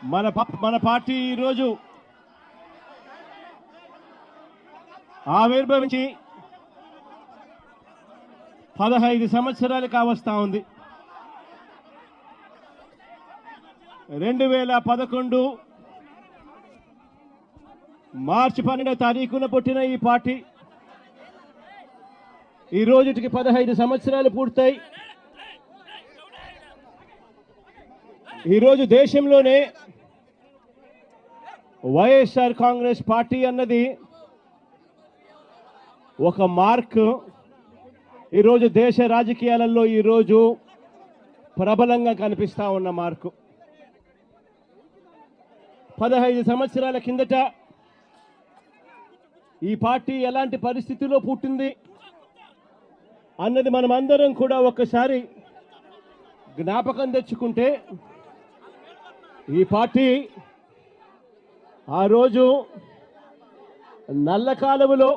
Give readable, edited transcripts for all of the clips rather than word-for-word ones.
మన పార్టీ ఈరోజు ఆవిర్భవించి 15 సంవత్సరాలు కావస్తా ఉంది. 2011 మార్చి 12వ తారీఖున పుట్టిన ఈ పార్టీ ఈ రోజుకి 15 సంవత్సరాలు పూర్తయి ఈరోజు దేశంలోనే వైఎస్ఆర్ కాంగ్రెస్ పార్టీ అన్నది ఒక మార్క్. ఈరోజు దేశ రాజకీయాలలో ఈరోజు ప్రబలంగా కనిపిస్తా ఉన్న మార్కు. 15 సంవత్సరాల కిందట ఈ పార్టీ ఎలాంటి పరిస్థితిలో పుట్టింది అన్నది మనమందరం కూడా ఒక్కసారి జ్ఞాపకం తెచ్చుకుంటే, ఈ పార్టీ ఆ రోజు నల్ల కాలువలో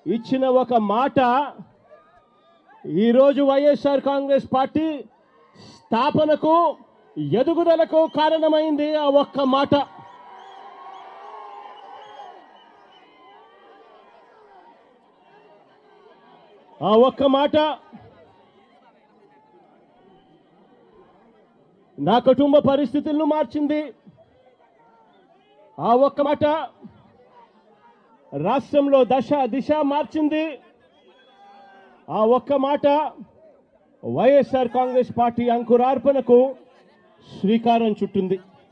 ఇచ్చిన ఒక మాట ఈరోజు వైఎస్ఆర్ కాంగ్రెస్ పార్టీ స్థాపనకు ఎదుగుదలకు కారణమైంది. ఆ ఒక్క మాట. ఆ ఒక్క మాట నా కుటుంబ పరిస్థితులను మార్చింది. ఆ ఒక్క మాట రాష్ట్రంలో దిశ మార్చింది. ఆ ఒక్క మాట వైఎస్ఆర్ కాంగ్రెస్ పార్టీ అంకురార్పణకు శ్రీకారం చుట్టింది.